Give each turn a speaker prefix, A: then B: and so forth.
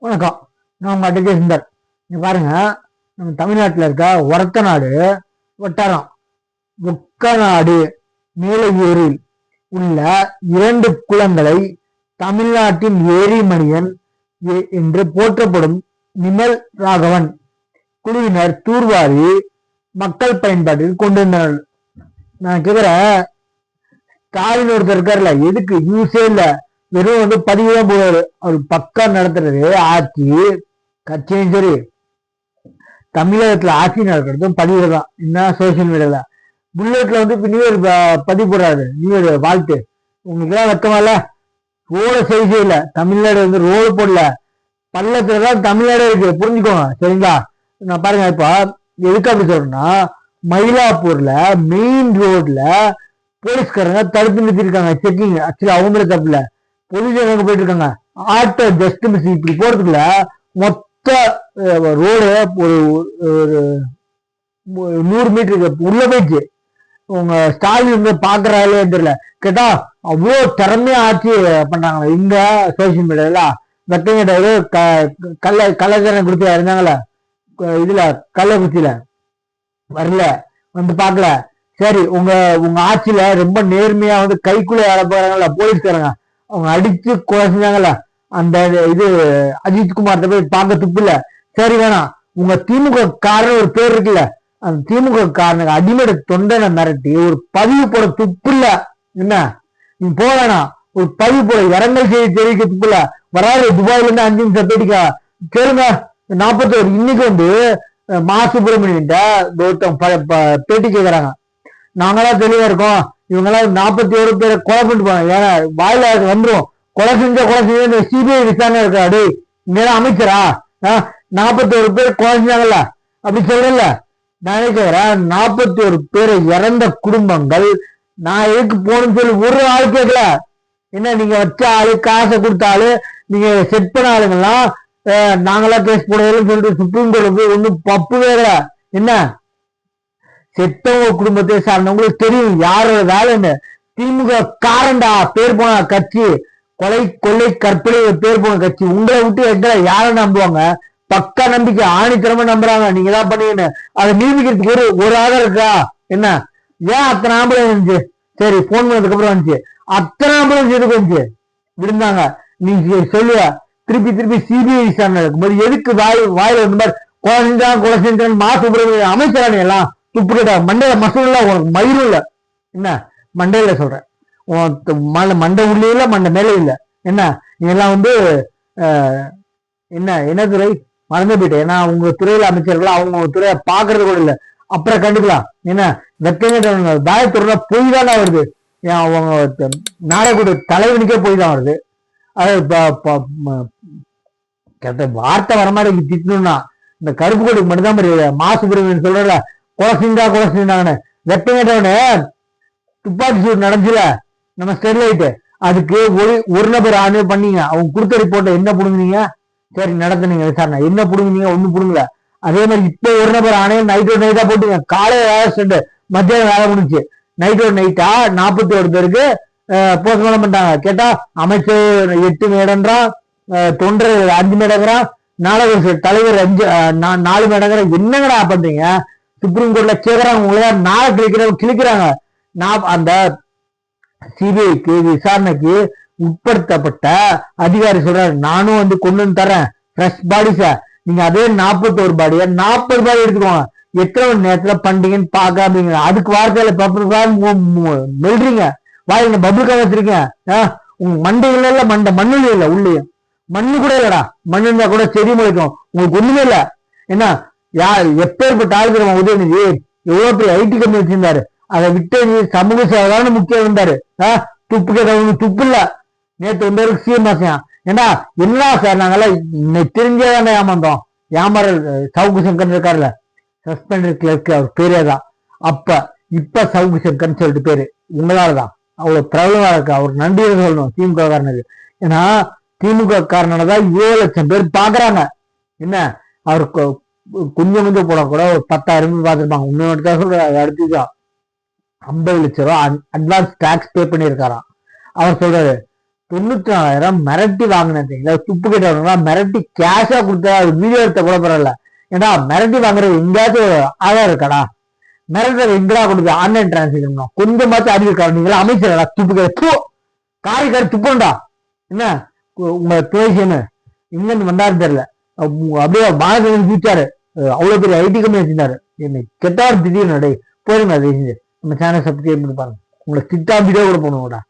A: வணக்கம். நான் உங்க அட்வொகேட் சுந்தர். நீங்க பாருங்க, நம்ம தமிழ்நாட்டில் இருக்க ஒரத்தநாடு வட்டாரம் ஒக்கநாடு மேலையூரில் உள்ள 2 குளங்களை தமிழ்நாட்டின் ஏரிமணியன் என்று போற்றப்படும் நிமல் ராகவன் குழுவினர் தூர்வாரி மக்கள் பயன்பாட்டில் கொண்டிருந்தனர். நான் கேக்குறேன், ஸ்டாலின் ஒருத்தர் இருக்காருல்ல, எதுக்கு யூஸே இல்ல, வெறும் பதிவு தான் போவாரு. அவர் பக்கா நடத்துறது ஆட்சி. கட்சியும் சரி, தமிழகத்துல ஆட்சி நடக்கிறதும் பதிவு தான். என்ன சோசியல் மீடியால புல்லட்ல இப்ப நியூ இயர் பதிவு போடுறாரு, நியூ இயர் வாழ்த்து. உங்களுக்கு எல்லாம் வெக்கமா இல்ல? ரோட செய்ய இல்ல, தமிழ்நாடு ரோடு போடல, பள்ளத்துலதான் தமிழ்நாடு இருக்கு, புரிஞ்சுக்கோங்க சரிங்களா? நான் பாருங்க, இப்ப எதுக்கு அப்படி சொல்றேன்னா, மயிலாப்பூர்ல மெயின் ரோட்ல போலீஸ்காரங்க தடுத்து நிறுத்திருக்காங்க, செக்கிங். ஆக்சுவலி அவங்களே தப்புல, பொலிஸ் போயிட்டு இருக்காங்க. ஆட்டோ ஜஸ்ட் மிஸ் இப்படி போறதுக்குள்ள மொத்த ரோடு ஒரு 100 மீட்டருக்கு உள்ள போயிடுச்சு. உங்க ஸ்டாலின் பாக்குறாலே தெரியல. கேட்டா அவ்வளோ திறமையா ஆட்சி பண்றாங்க இந்த சோசியல் மீடியால. வெக்கங்கட்டாரு கள்ளச்சாரம் கொடுத்து இருந்தாங்களே இதுல கள்ளக்குறிச்சியில, வரல, பாக்கல. சரி, உங்க உங்க ஆட்சியில ரொம்ப நேர்மையா கைக்குள்ள ஆட போறாங்கல்ல போலீஸ்காரங்க, அவங்க அடிச்சு கொலை செஞ்சாங்கல்ல, அந்த இது அஜித்குமார் போய் பார்க்க துப்பு இல்ல. சரி வேணாம், உங்க திமுக காரன் ஒரு பேர் இருக்குல்ல, அந்த திமுக காரனுக்கு அடிமேட தொண்டனை மிரட்டி ஒரு பதிவு போட துப்பு இல்ல. என்ன நீ போக வேணாம், ஒரு பதிவு போட இரங்கல் செய்தி தெரிவிக்க துப்பு இல்ல. வராது துபாயில இருந்து 5 நிமிஷம் பேட்டிக்கா கேளுங்க. 41 இன்னைக்கு மா சுப்பிரமணியன் பேட்டி கேட்கறாங்க. நாங்களாம் தெளிவா இருக்கோம், இவங்கெல்லாம் 41 பேரை கொலை பண்ணிட்டு போவாங்க. ஏன்னா வாயில வந்துரும், கொலை செஞ்ச சிபிஐ விசாரணை இருக்காடு. இங்க அமைச்சரா 41 பேர் கொலை செஞ்சாங்கல்ல, அப்படி சொல்றல. நான் கேட்கிறேன், 41 பேரை இறந்த குடும்பங்கள் நான் எதுக்கு போகணும்னு சொல்லி ஒரு ஆள் கேட்கல. என்ன நீங்க வச்ச ஆளு, காசை கொடுத்த ஆளு, நீங்க செட் பண்ண ஆளுங்கெல்லாம் நாங்களாம் கேஸ் போடுறதுன்னு சொல்லிட்டு சுப்ரீம் கோர்ட் ஒன்னும் பப்பு வேற. என்ன செத்தவங்க குடும்பத்தை சார்ந்தவங்களுக்கு தெரியும் யாரோட வேலைன்னு. திமுக காரண்டா பேர் போன கட்சி, கொலை கொள்ளை கற்பனை பேர் போன கட்சி. உங்களை விட்டு எங்களை யாரை நம்புவாங்க? பக்கா நம்பிக்கை, ஆணித்தரமா நம்புறாங்க. நீங்க தான் பண்ணீங்கன்னு அதை நிரூபிக்கிறதுக்கு ஒரு ஆதாரம் இருக்கா? என்ன ஏன் அத்தனை ஆம்புலன்ஸ் வந்துச்சு? சரி, போன் பண்ணதுக்கு அப்புறம் வந்துச்சு, அத்தனை ஆம்புலன்ஸ் எதுக்கு வந்துச்சு? விழுந்தாங்க. நீங்க சொல்லுவ திருப்பி சிபிஐ விசாரணை இருக்கும்போது எதுக்கு வாயில இந்த மாதிரி கொலை செஞ்சான் மா சுப்பிரமணியன் அமைச்சரானே எல்லாம் துப்பு கேட்டா மண்டையில மசூல் உனக்கு மயிரும் இல்ல. என்ன மண்டையில சொல்றேன், மண்டை உள்ளே இல்ல, மண்டை மேலே இல்ல. என்ன நீ எல்லாம் என்ன துறை மறந்து போயிட்டேன். ஏன்னா உங்க துறையில அமைச்சர்கள் அவங்க துறையை பாக்குறது கூட இல்ல. அப்புறம் கண்டுக்கலாம். என்ன வெக்கங்க தாயத்துறை பொய் தானே வருது. அவங்க நாடகூட தலைவனுக்கே பொய் தான் வருது. அது வார்த்தை வரமாட்டேங்க திட்டணும்னா இந்த கருப்பு கோட்டுக்கு மட்டும்தான் புரியுது. மா சுப்பிரமணியன் சொல்றல, கொலை செஞ்சாங்கன்னு. வெப்பங்கட்டவனு துப்பாக்கி சூடு நடந்துச்சுல நம்ம ஸ்டெர்லைட், அதுக்கு ஒரு நபர் ஆணு பண்ணீங்க. அவங்க கொடுத்த ரிப்போர்ட்டை என்ன புடுங்குனீங்க? சரி நடத்துனீங்க விசாரணை, என்ன புடுங்குனீங்க? ஒண்ணு புடுங்கல. அதே மாதிரி இப்ப ஒரு நபர் ஆணையம் நைட்டா போட்டுங்க. காலையில வேலை, மத்தியானம் வேலை முடிஞ்சு, நைட்டா 41 பேருக்கு போஸ்ட்மார்ட்டம் பண்ணிட்டாங்க. கேட்டா அமைச்சர் 8 மேடன்றான், தொண்டர் 5 மேடங்கிறான், நாடக தலைவர் 4 மேடங்கிறான். என்னங்கடா பண்றீங்க? சுப்ரீம் கோர்ட்ல கேக்குறாங்க, உங்களை நாளை கிழிக்கிறாங்க. அந்த சிபிஐக்கு விசாரணைக்கு உட்படுத்தப்பட்ட அதிகாரி சொல்றாரு, நானும் கொண்டு வந்து தரேன் ஃப்ரெஷ் பாடிஸ, நீங்க அதே 41 பாடிய 40 பாடி எடுத்துக்கோங்க, எத்தனை மணி நேரத்துல பண்றீங்கன்னு பாக்காமீங்க. அதுக்கு வார்த்தையில மெல்றீங்க, வாயில பபுள் காம் வச்சிருக்கீங்க. உங்க மண்டையில இல்ல, மண்ணுல இல்ல, உள்ளே மண்ணு கூட இல்லடா. மண்ணு இருந்தா கூட செடி முளைக்கும், உங்களுக்கு ஒண்ணுமே இல்ல. என்ன எப்பேற்பட்ட ஆளுக்கு உதயநிதி எவ்வளவு பெரிய ஐடி கம்பெனி வச்சிருந்தாரு, அதை விட்டு சமூக சேவைதான் முக்கியம் இருந்தாரு. துப்பு கேட்டவங்க துப்பு இல்ல. நேற்று வந்தாரு சிஎம் ஆசையான். ஏண்டா என்ன சார், நாங்கெல்லாம் தெரிஞ்சதானே ஏமாந்தோம். ஏமாறல் சவுக்கு சங்கர் இருக்காருல்ல, சஸ்பெண்டட் கிளர்க்கு, அவர் பேரே தான். இப்ப சவுக்கு சங்கர்னு சொல்லிட்டு பேரு உங்களாலதான் அவ்வளவு பிரபலமா இருக்கு. அவர் நன்றியை சொல்லணும் திமுக காரனுக்கு. ஏன்னா திமுக காரனாலதான் 7 லட்சம் பேர் பாக்குறாங்க. என்ன அவருக்கு கொஞ்சம் போனா கூட ஒரு 10,000 பேர் பார்த்துருப்பாங்க. உண்மையாக சொல்ற, அடுத்துதான் 50 லட்சம் ரூபாய் அட்வான்ஸ் டாக்ஸ் பே பண்ணியிருக்காராம். அவர் சொல்றாரு, 94,000 மிரட்டி வாங்கினீங்களா? துப்பு கேட்டவங்களா மிரட்டி கேஷா கொடுத்தா வீடியோ எடுத்த கூட பரவாயில்ல. ஏன்னா மிரட்டி வாங்குறது எங்கேயாச்சும் ஆதாரம் இருக்காடா? மிரட்டல் எங்கடா கொடுத்து ஆன்லைன் டிரான்சாக்ஷன் கொஞ்சமாச்சும் அறிவு இருக்காரு. நீங்களா அமைச்சரா துப்பு கேட்டு காரி துப்புண்டா என்ன உங்க பேஷனு எங்க இருந்து வந்தாரு தெரியல. அப்படியே பாரத பூச்சாரு. அவ்வளவு பெரிய ஐடி கம்பெனி வச்சிருந்தாரு. என்ன கெட்டாரு திடீர்னு போயிருங்க அதை செஞ்சு நம்ம சேனல் சப்ஸ்கிரைப் பண்ணி பாருங்க. உங்களை திட்டா வீடியோ கூட பண்ணுவோம்டா.